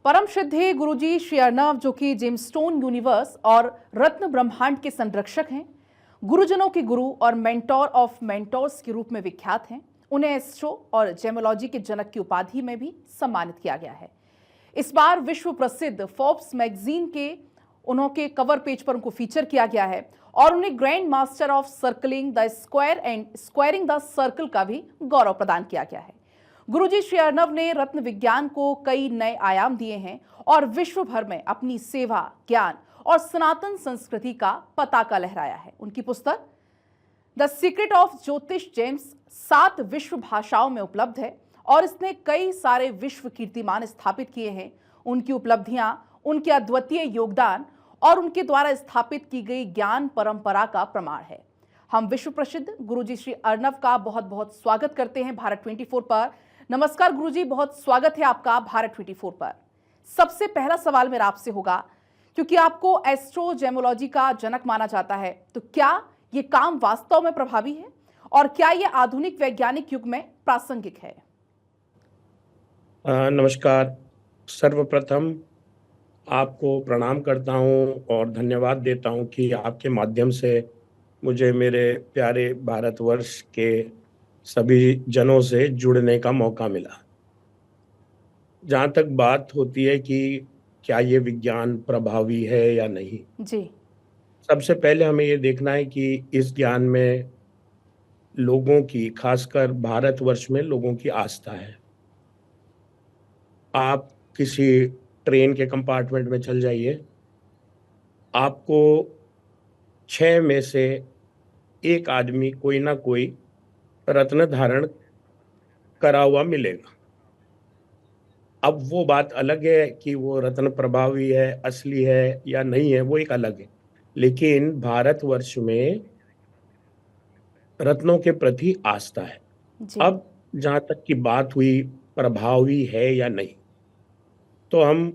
परम श्रद्धेय गुरुजी श्री अर्नव, जो कि जेमस्टोन यूनिवर्स और रत्न ब्रह्मांड के संरक्षक हैं, गुरुजनों के गुरु और मेंटोर ऑफ मेंटोर्स के रूप में विख्यात हैं। उन्हें एस्ट्रो और जेमोलॉजी के जनक की उपाधि में भी सम्मानित किया गया है। इस बार विश्व प्रसिद्ध फोर्ब्स मैगजीन के उनके कवर पेज पर उनको फीचर किया गया है और उन्हें grand master of circling the square and squaring the circle का भी गौरव प्रदान किया गया है। गुरुजी श्री अर्नव ने रत्न विज्ञान को कई नए आयाम दिए हैं और विश्व भर में अपनी सेवा, ज्ञान और सनातन संस्कृति का पताका लहराया है। उनकी पुस्तक द सीक्रेट ऑफ ज्योतिष जेम्स 7 विश्व भाषाओं में उपलब्ध है और इसने कई सारे विश्व कीर्तिमान स्थापित किए हैं। उनकी उपलब्धियां, उनके अद्वितीय योगदान और उनके द्वारा स्थापित की गई ज्ञान परंपरा का प्रमाण है। हम विश्व प्रसिद्ध गुरुजी श्री अर्नव का बहुत बहुत स्वागत करते हैं भारत 24 पर। नमस्कार गुरुजी, बहुत स्वागत है आपका भारत 24 पर। सबसे पहला सवाल मेरा आपसे होगा, क्योंकि आपको एस्ट्रो जेमोलॉजी का जनक माना जाता है, तो क्या ये काम वास्तव में प्रभावी है और क्या ये आधुनिक वैज्ञानिक युग में प्रासंगिक है? नमस्कार। सर्वप्रथम आपको प्रणाम करता हूं और धन्यवाद देता हूं कि आपके माध्यम से मुझे मेरे प्यारे भारतवर्ष के सभी जनों से जुड़ने का मौका मिला। जहाँ तक बात होती है कि क्या ये विज्ञान प्रभावी है या नहीं, जी, सबसे पहले हमें ये देखना है कि इस ज्ञान में लोगों की, खासकर भारतवर्ष में लोगों की आस्था है। आप किसी ट्रेन के कंपार्टमेंट में चल जाइए, आपको 6 में से एक आदमी कोई ना कोई रत्न धारण करा हुआ मिलेगा। अब वो बात अलग है कि वो रत्न प्रभावी है, असली है या नहीं है, वो एक अलग है। लेकिन भारतवर्ष में रत्नों के प्रति आस्था है। जी, अब जहां तक की बात हुई प्रभावी है या नहीं, तो हम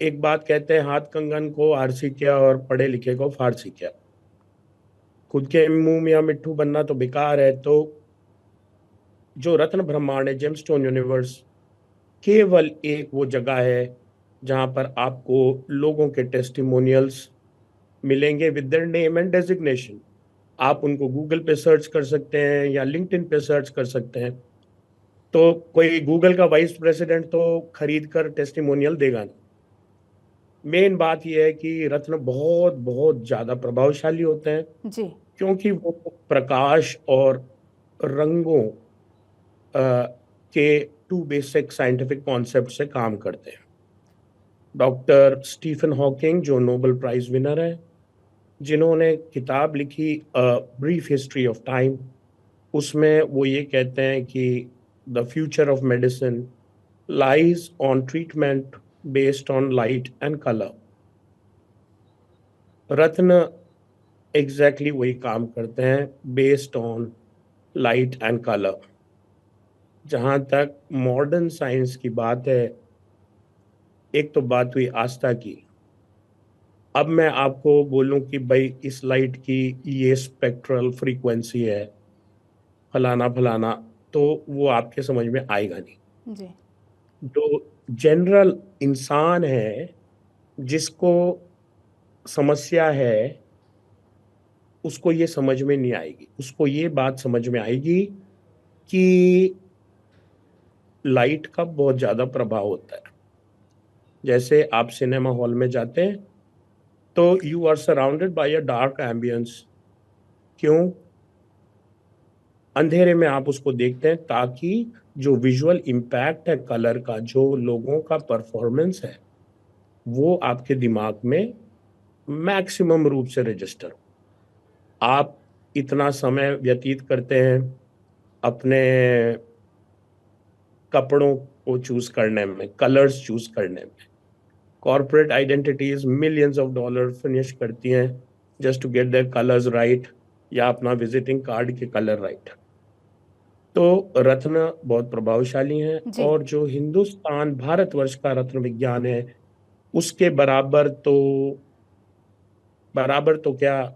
एक बात कहते हैं, हाथ कंगन को आरसी क्या और पढ़े लिखे को फारसी क्या। खुद के मुंह में या मिट्ठू बनना तो बेकार है। तो जो रत्न ब्रह्मांड है, जेमस्टोन यूनिवर्स, केवल एक वो जगह है जहां पर आपको लोगों के टेस्टिमोनियल्स मिलेंगे with their name and designation. आप उनको गूगल पे सर्च कर सकते हैं या लिंक्डइन पे सर्च कर सकते हैं। तो कोई गूगल का वाइस प्रेसिडेंट तो खरीद कर टेस्टिमोनियल देगा नहीं। मेन बात यह है कि रत्न बहुत बहुत ज्यादा प्रभावशाली होते हैं, जी, क्योंकि वो प्रकाश और रंगों के 2 बेसिक साइंटिफिक कॉन्सेप्ट से काम करते हैं। डॉक्टर स्टीफन हॉकिंग, जो नोबेल प्राइज विनर है, जिन्होंने किताब लिखी ब्रीफ हिस्ट्री ऑफ टाइम, उसमें वो ये कहते हैं कि the future of medicine lies on treatment based on light and colour. Ratna exactly वही काम करते हैं, based on light and colour. जहां तक मॉडर्न साइंस की बात है, एक तो बात हुई आस्था की। अब मैं आपको बोलूं कि भाई इस लाइट की ये स्पेक्ट्रल फ्रीक्वेंसी है, फलाना फलाना, तो वो आपके समझ में आएगा नहीं। जी, जो जनरल इंसान है, जिसको समस्या है, उसको ये समझ में नहीं आएगी। उसको ये बात समझ में आएगी कि लाइट का बहुत ज्यादा प्रभाव होता है। जैसे आप सिनेमा हॉल में जाते हैं तो you are surrounded by a dark ambience. क्यों? अंधेरे में आप उसको देखते हैं ताकि जो विजुअल इम्पैक्ट है कलर का, जो लोगों का परफॉर्मेंस है, वो आपके दिमाग में मैक्सिमम रूप से रजिस्टर हो। आप इतना समय व्यतीत करते हैं अपने कपड़ों को चूज करने में, कलर्स चूज करने में। Corporate identities millions of dollar finish करती हैं just to get their colours right, या अपना विजिटिंग कार्ड के कलर राइट। तो रत्न बहुत प्रभावशाली हैं, जी, और जो हिंदुस्तान भारतवर्ष का रत्न विज्ञान है, उसके बराबर तो क्या,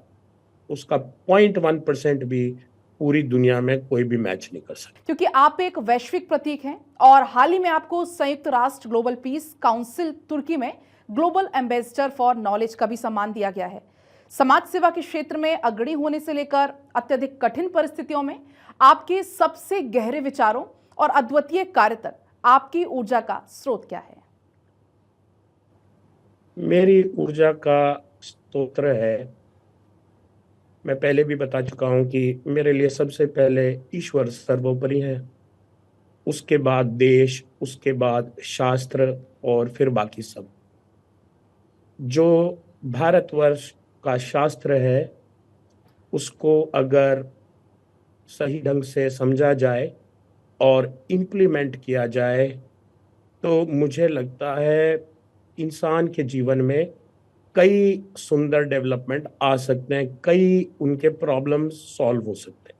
उसका 0.1% भी पूरी दुनिया में कोई भी मैच नहीं कर सकता। क्योंकि आप एक वैश्विक प्रतीक हैं और हाल ही में आपको संयुक्त राष्ट्र ग्लोबल पीस काउंसिल तुर्की में ग्लोबल एम्बेसडर फॉर नॉलेज का भी सम्मान दिया गया है। समाज सेवा के क्षेत्र में अग्रणी होने से लेकर अत्यधिक कठिन परिस्थितियों में आपके सबसे गहरे विचारों और अद्वितीय कार्य तक आपकी ऊर्जा का स्रोत क्या है? मेरी ऊर्जा का स्रोत है, मैं पहले भी बता चुका हूं कि मेरे लिए सबसे पहले ईश्वर सर्वोपरि है, उसके बाद देश, उसके बाद शास्त्र और फिर बाकी सब। जो भारतवर्ष का शास्त्र है उसको अगर सही ढंग से समझा जाए और इम्प्लीमेंट किया जाए तो मुझे लगता है इंसान के जीवन में कई सुंदर डेवलपमेंट आ सकते हैं, कई उनके प्रॉब्लम सॉल्व हो सकते हैं।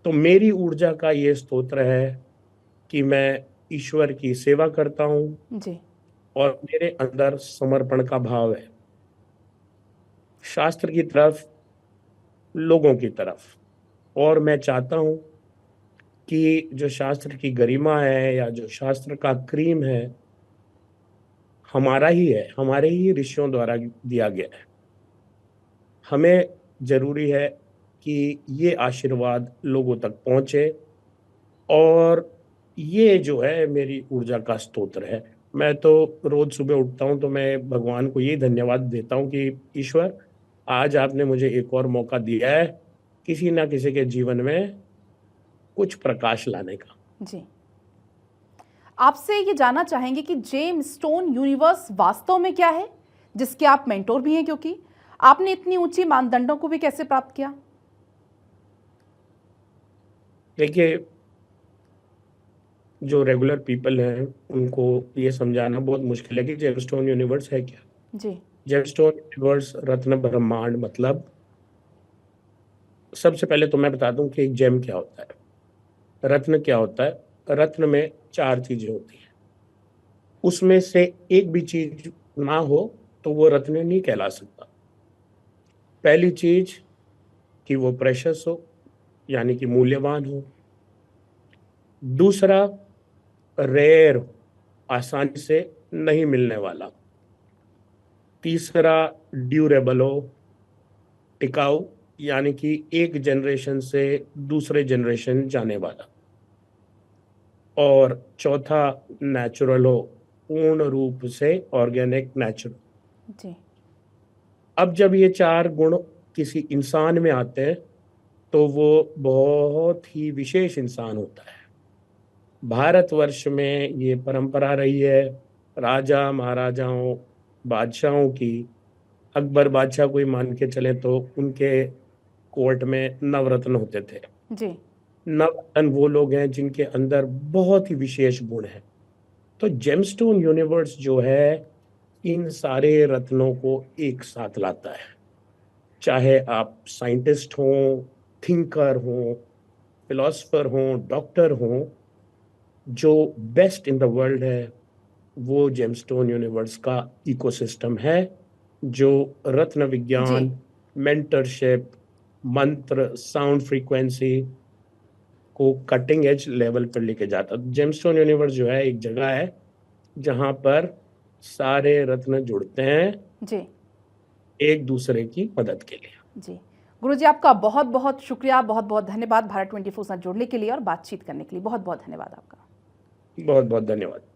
तो मेरी ऊर्जा का ये स्रोत है कि मैं ईश्वर की सेवा करता हूँ जी, और मेरे अंदर समर्पण का भाव है, शास्त्र की तरफ, लोगों की तरफ। और मैं चाहता हूँ कि जो शास्त्र की गरिमा है या जो शास्त्र का क्रीम है हमारा ही है, हमारे ही ऋषियों द्वारा दिया गया है। हमें जरूरी है कि ये आशीर्वाद लोगों तक पहुंचे और ये जो है मेरी ऊर्जा का स्रोत है। मैं तो रोज सुबह उठता हूं तो मैं भगवान को यही धन्यवाद देता हूं कि ईश्वर आज आपने मुझे एक और मौका दिया है किसी ना किसी के जीवन में कुछ प्रकाश लाने का। जी। आपसे ये जानना चाहेंगे कि जेम्स स्टोन यूनिवर्स वास्तव में क्या है, जिसके आप मेंटोर भी हैं, क्योंकि आपने इतनी ऊंची मानदंडों को भी कैसे प्राप्त किया? देखिए, जो रेगुलर पीपल हैं उनको ये समझाना बहुत मुश्किल है कि जेमस्टोन यूनिवर्स है क्या। जी, जेमस्टोन यूनिवर्स, रत्न ब्रह्मांड, मतलब सबसे पहले तो मैं बता दूं कि एक जेम क्या होता है, रत्न क्या होता है। रत्न में 4 चीजें होती हैं, उसमें से एक भी चीज ना हो तो वो रत्न नहीं कहला सकता। पहली चीज कि वो प्रेशस हो, यानी कि मूल्यवान हो। दूसरा, रेयर, आसानी से नहीं मिलने वाला। तीसरा, ड्यूरेबल हो, टिकाऊ, यानी कि एक जनरेशन से दूसरे जनरेशन जाने वाला। और चौथा, नेचुरल हो, पूर्ण रूप से ऑर्गेनिक, नेचुरल। जी, अब जब ये 4 गुण किसी इंसान में आते हैं तो वो बहुत ही विशेष इंसान होता है। भारतवर्ष में ये परंपरा रही है, राजा महाराजाओं, बादशाहों की। अकबर बादशाह कोई मान के चले तो उनके कोर्ट में नवरत्न होते थे। जी, नवरत्न वो लोग हैं जिनके अंदर बहुत ही विशेष गुण है। तो जेमस्टोन यूनिवर्स जो है इन सारे रत्नों को एक साथ लाता है। चाहे आप साइंटिस्ट हों, थिंकर हों, फिलोसफर हों, डॉक्टर हों, जो बेस्ट इन द वर्ल्ड है वो जेमस्टोन यूनिवर्स का इकोसिस्टम है, जो रत्न जी, विज्ञान, मेंटरशिप, मंत्र, साउंड फ्रीक्वेंसी को कटिंग एज लेवल पर लेके जाता। जेमस्टोन यूनिवर्स जो है एक जगह है जहां पर सारे रत्न जुड़ते हैं जी, एक दूसरे की मदद के लिए। जी। गुरुजी, आपका बहुत बहुत शुक्रिया, बहुत बहुत धन्यवाद भारत 24 से जुड़ने के लिए और बातचीत करने के लिए। बहुत बहुत धन्यवाद आपका। बहुत बहुत धन्यवाद।